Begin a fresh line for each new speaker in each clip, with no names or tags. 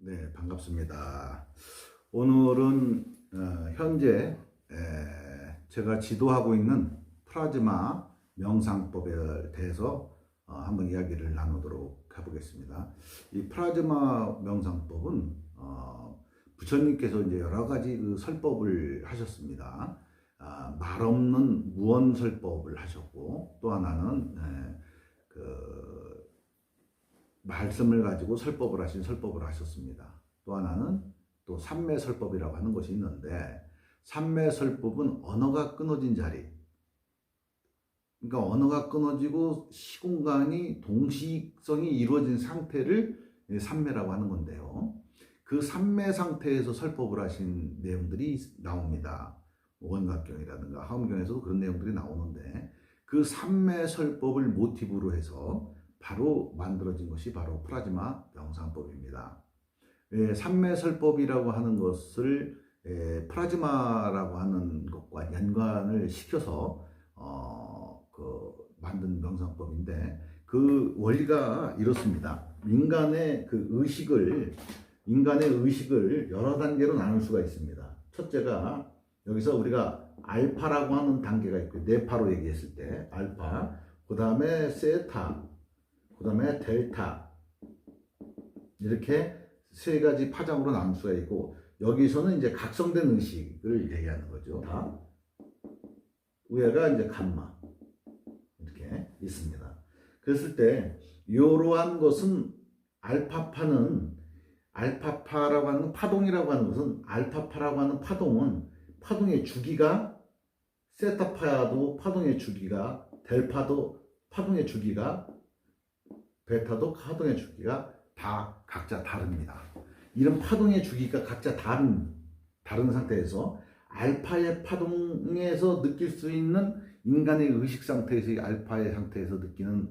네, 반갑습니다. 오늘은 현재 제가 지도하고 있는 프라즈마 명상법에 대해서 한번 이야기를 나누도록 해보겠습니다. 이 프라즈마 명상법은 부처님께서 이제 여러 가지 그 설법을 하셨습니다. 말 없는 무언설법을 하셨고, 또 하나는 그 말씀을 가지고 설법을 하셨습니다. 또 하나는 또 삼매설법이라고 하는 것이 있는데, 삼매설법은 언어가 끊어진 자리, 그러니까 언어가 끊어지고 시공간이 동시성이 이루어진 상태를 삼매라고 하는 건데요. 그 삼매 상태에서 설법을 하신 내용들이 나옵니다. 원각경이라든가 하엄경에서도 그런 내용들이 나오는데, 그 삼매설법을 모티브로 해서 바로 만들어진 것이 바로 프라즈마 명상법입니다. 삼매설법이라고 하는 것을 프라즈마라고 하는 것과 연관을 시켜서 만든 명상법인데, 그 원리가 이렇습니다. 인간의 의식을 여러 단계로 나눌 수가 있습니다. 첫째가 여기서 우리가 알파라고 하는 단계가 있고, 네파로 얘기했을 때 알파, 그 다음에 세타, 그 다음에 델타, 이렇게 세 가지 파장으로 나눌 수가 있고, 여기서는 이제 각성된 의식을 얘기하는 거죠. 다 위에가 이제 감마, 이렇게 있습니다. 그랬을 때 이러한 것은 알파파라고 하는 파동이라고 하는 것은, 알파파라고 하는 파동은 파동의 주기가, 세타파도 파동의 주기가, 델파도 파동의 주기가, 베타도 파동의 주기가 다 각자 다릅니다. 이런 파동의 주기가 각자 다른 상태에서 알파의 파동에서 느낄 수 있는 인간의 의식 상태에서, 알파의 상태에서 느끼는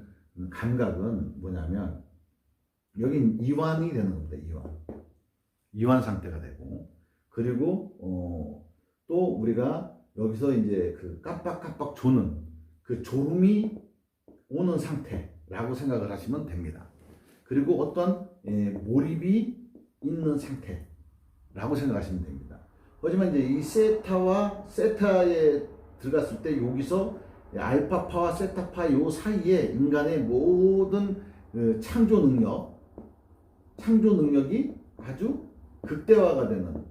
감각은 뭐냐면, 여긴 이완이 되는 겁니다. 이완 상태가 되고, 그리고 또 우리가 여기서 이제 그 깜빡깜빡 조는 그 졸음이 오는 상태라고 생각을 하시면 됩니다. 그리고 어떤 몰입이 있는 상태라고 생각하시면 됩니다. 하지만 이제 이 세타에 들어갔을 때, 여기서 알파파와 세타파 요 사이에 인간의 모든 창조 능력이 아주 극대화가 되는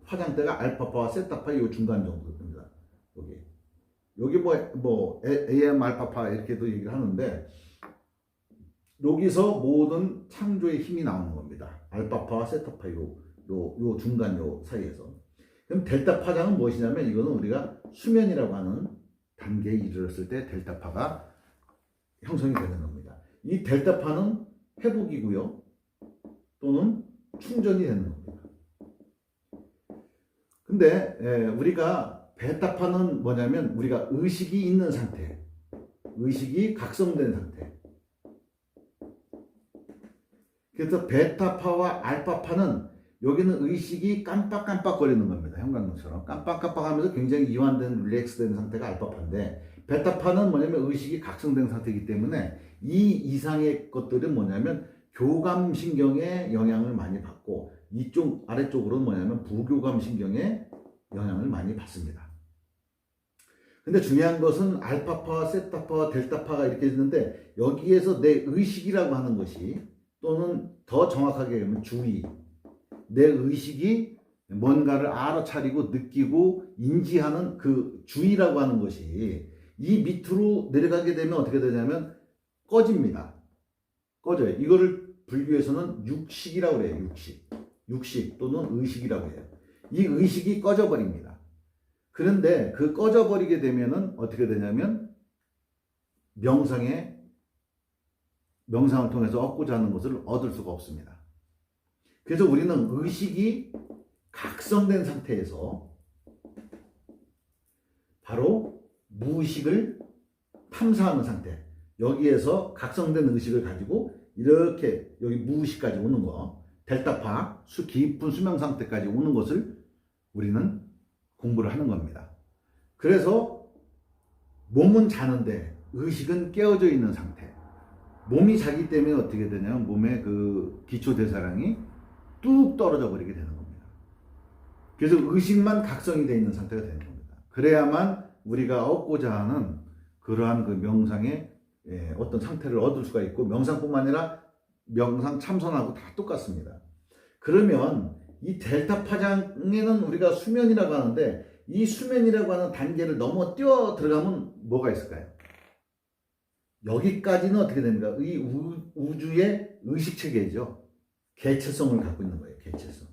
파장대가 알파파와 세타파 요 중간 정도 됩니다. 여기 뭐 AM 알파파 이렇게도 얘기를 하는데, 여기서 모든 창조의 힘이 나오는 겁니다. 알파파와 세타파 요 중간 요 사이에서. 그럼 델타 파장은 무엇이냐면, 이거는 우리가 수면이라고 하는 단계에 이르렀을 때 델타파가 형성이 되는 겁니다. 이 델타파는 회복이고요, 또는 충전이 되는 겁니다. 근데 우리가 베타파는 뭐냐면, 우리가 의식이 있는 상태, 의식이 각성된 상태. 그래서 베타파와 알파파는 여기는 의식이 깜빡깜빡 거리는 겁니다. 형광등처럼 깜빡깜빡 하면서 굉장히 이완된, 릴렉스된 상태가 알파파인데, 베타파는 뭐냐면 의식이 각성된 상태이기 때문에 이 이상의 것들은 뭐냐면 교감신경의 영향을 많이 받고, 이쪽 아래쪽으로는 뭐냐면 부교감신경의 영향을 많이 받습니다. 근데 중요한 것은 알파파와 세타파와 델타파가 이렇게 있는데, 여기에서 내 의식이라고 하는 것이, 또는 더 정확하게 얘기하면 주의, 내 의식이 뭔가를 알아차리고 느끼고 인지하는 그 주의라고 하는 것이 이 밑으로 내려가게 되면 어떻게 되냐면 꺼집니다. 꺼져요. 이거를 불교에서는 육식이라고 그래요. 육식 또는 의식이라고 해요. 이 의식이 꺼져버립니다. 그런데 그 꺼져버리게 되면은 어떻게 되냐면, 명상을 통해서 얻고자 하는 것을 얻을 수가 없습니다. 그래서 우리는 의식이 각성된 상태에서 바로 무의식을 탐사하는 상태, 여기에서 각성된 의식을 가지고 이렇게 여기 무의식까지 오는 거, 델타파, 깊은 수면 상태까지 오는 것을 우리는 공부를 하는 겁니다. 그래서 몸은 자는데 의식은 깨어져 있는 상태, 몸이 자기 때문에 어떻게 되냐면 몸의 그 기초 대사량이 뚝 떨어져 버리게 되는 겁니다. 그래서 의식만 각성이 되어 있는 상태가 되는 겁니다. 그래야만 우리가 얻고자 하는 그러한 그 명상의 어떤 상태를 얻을 수가 있고, 명상뿐만 아니라 명상 참선하고 다 똑같습니다. 그러면 이 델타 파장에는 우리가 수면이라고 하는데, 이 수면이라고 하는 단계를 넘어 뛰어 들어가면 뭐가 있을까요? 여기까지는 어떻게 됩니까? 이 우주의 의식체계죠. 개체성을 갖고 있는 거예요. 개체성.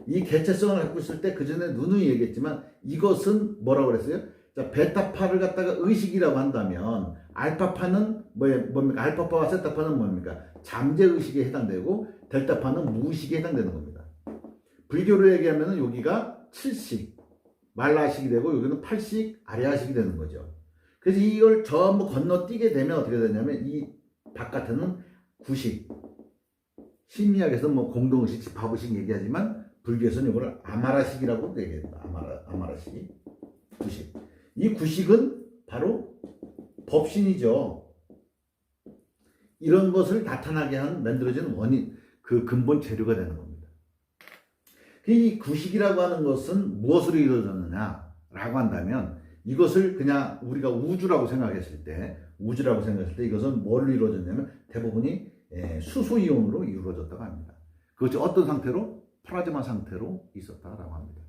이 개체성을 갖고 있을 때, 그 전에 누누이 얘기했지만, 이것은 뭐라고 그랬어요? 자, 베타파를 갖다가 의식이라고 한다면, 알파파는 뭡니까? 알파파와 세타파는 뭡니까? 잠재의식에 해당되고, 델타파는 무의식에 해당되는 겁니다. 불교로 얘기하면 여기가 7식, 말라식이 되고, 여기는 8식, 아레아식이 되는 거죠. 그래서 이걸 전부 건너뛰게 되면 어떻게 되냐면, 이 바깥에는 9식, 심리학에서 뭐 공동의식, 집합의식 얘기하지만, 불교에서는 이걸 아마라식이라고 얘기합니다. 아마라식. 9식. 이 9식은 바로 법신이죠. 이런 것을 나타나게 한 만들어진 원인, 그 근본 재료가 되는 겁니다. 이 9식이라고 하는 것은 무엇으로 이루어졌느냐라고 한다면, 이것을 그냥 우리가 우주라고 생각했을 때 이것은 뭘로 이루어졌냐면 대부분이 수소이온으로 이루어졌다고 합니다. 그것이 어떤 상태로? 플라즈마 상태로 있었다라고 합니다.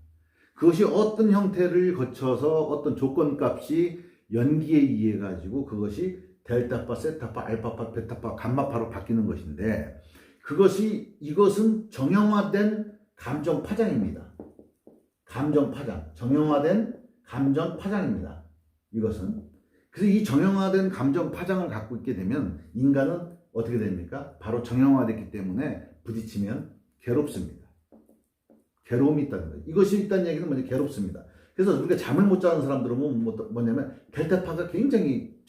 그것이 어떤 형태를 거쳐서 어떤 조건값이 연기에 의해 가지고 그것이 델타파, 세타파, 알파파, 베타파, 감마파로 바뀌는 것인데, 이것은 정형화된 감정 파장입니다. 감정 파장, 정형화된 감정 파장입니다. 이것은. 그래서 이 정형화된 감정 파장을 갖고 있게 되면 인간은 어떻게 됩니까? 바로 정형화됐기 때문에 부딪히면 괴롭습니다. 괴로움이 있다는 거예요. 이것이 있다는 얘기는 뭐냐? 괴롭습니다. 그래서 우리가 잠을 못 자는 사람들은 뭐냐면 델타파가 굉장히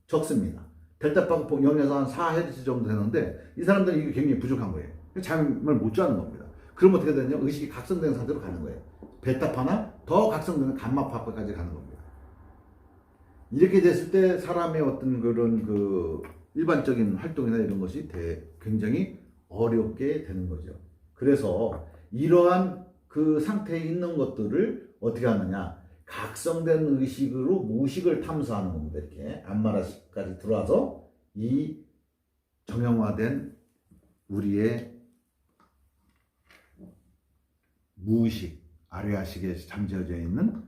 적습니다. 델타파가 0에서 한 4Hz 정도 되는데, 이 사람들은 이게 굉장히 부족한 거예요. 잠을 못 자는 겁니다. 그럼 어떻게 되냐면 의식이 각성된 상태로 가는 거예요. 베타파나 더 각성되는 감마파까지 가는 겁니다. 이렇게 됐을 때 사람의 어떤 그런 그 일반적인 활동이나 이런 것이 굉장히 어렵게 되는 거죠. 그래서 이러한 그 상태에 있는 것들을 어떻게 하느냐, 각성된 의식으로 무의식을 탐사하는 겁니다. 이렇게 암마라식까지 들어와서 이 정형화된 우리의 무의식, 아레아식에 잠재워져 있는,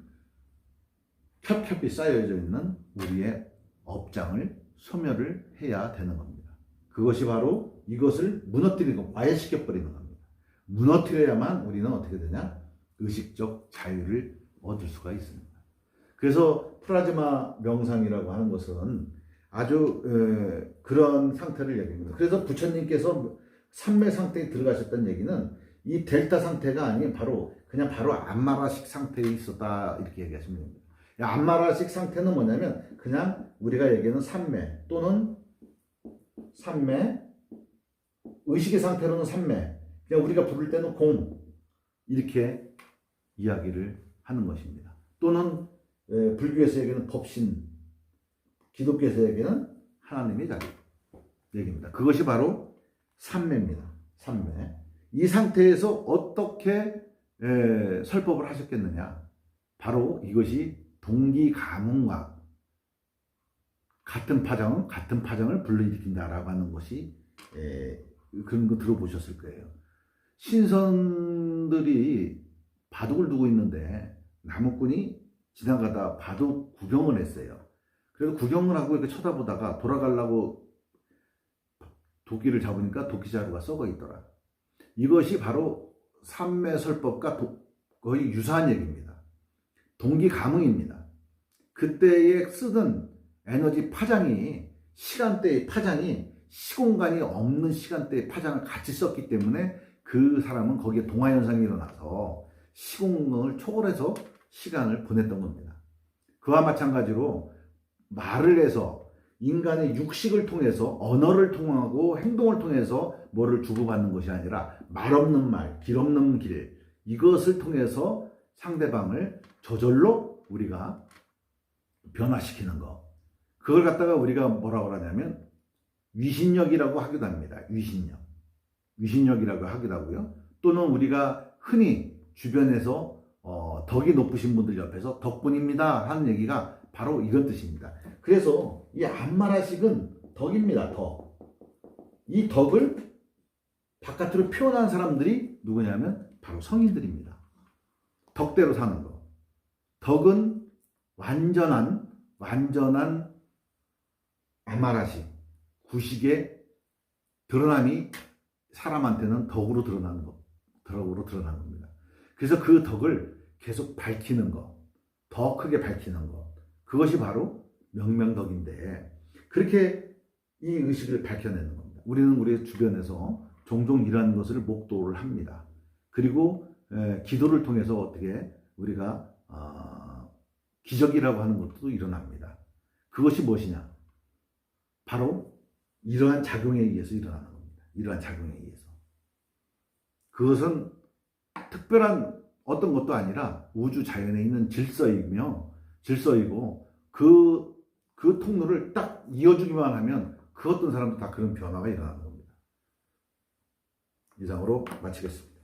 겹겹이 쌓여져 있는 우리의 업장을 소멸을 해야 되는 겁니다. 그것이 바로 이것을 무너뜨리고 와해시켜버리는 겁니다. 무너뜨려야만 우리는 어떻게 되냐? 의식적 자유를 얻을 수가 있습니다. 그래서 플라즈마 명상이라고 하는 것은 아주 그런 상태를 얘기합니다. 그래서 부처님께서 삼매 상태에 들어가셨다는 얘기는 이 델타 상태가 아닌 바로 암마라식 상태에 있었다, 이렇게 얘기하시면 됩니다. 암마라식 상태는 뭐냐면 그냥 우리가 얘기하는 삼매 또는 의식의 상태로는 삼매, 그냥 우리가 부를 때는 공, 이렇게 이야기를 하는 것입니다. 또는 불교에서 얘기하는 법신, 기독교에서 얘기하는 하나님의 자리 얘기입니다. 그것이 바로 삼매입니다. 삼매. 이 상태에서 어떻게 설법을 하셨겠느냐? 바로 이것이 동기가문과 같은 파장을 불러일으킨다라고 하는 것이, 그런 거 들어보셨을 거예요. 신선들이 바둑을 두고 있는데 나무꾼이 지나가다 바둑 구경을 했어요. 그래서 구경을 하고 이렇게 쳐다보다가 돌아가려고 도끼를 잡으니까 도끼자루가 썩어 있더라. 이것이 바로 삼매설법과 거의 유사한 얘기입니다. 동기가문입니다. 그때에 쓰던 에너지 파장이, 시간대의 파장이 시공간이 없는 시간대의 파장을 같이 썼기 때문에 그 사람은 거기에 동화현상이 일어나서 시공을 초월해서 시간을 보냈던 겁니다. 그와 마찬가지로 말을 해서 인간의 육식을 통해서, 언어를 통하고 행동을 통해서 뭐를 주고받는 것이 아니라 말 없는 말, 길 없는 길, 이것을 통해서 상대방을 저절로 우리가 변화시키는 거, 그걸 갖다가 우리가 뭐라고 하냐면 위신력이라고 하기도 합니다. 위신력이라고 하기도 하고요. 또는 우리가 흔히 주변에서 덕이 높으신 분들 옆에서 덕분입니다 하는 얘기가 바로 이런 뜻입니다. 그래서 이 안마라식은 덕입니다. 덕. 이 덕을 바깥으로 표현한 사람들이 누구냐면 바로 성인들입니다. 덕대로 사는 거. 덕은 완전한 안마라식, 구식의 드러남이 사람한테는 덕으로 드러나는 겁니다. 그래서 그 덕을 계속 밝히는 것, 더 크게 밝히는 것, 그것이 바로 명명덕인데, 그렇게 이 의식을 밝혀내는 겁니다. 우리는 우리 주변에서 종종 이러한 것을 목도를 합니다. 그리고 기도를 통해서 어떻게 우리가 기적이라고 하는 것도 일어납니다. 그것이 무엇이냐? 바로 이러한 작용에 의해서 일어나는 겁니다. 이러한 작용에 의해서. 그것은 특별한 어떤 것도 아니라 우주 자연에 있는 질서이고 그 통로를 딱 이어주기만 하면 그 어떤 사람도 다 그런 변화가 일어나는 겁니다. 이상으로 마치겠습니다.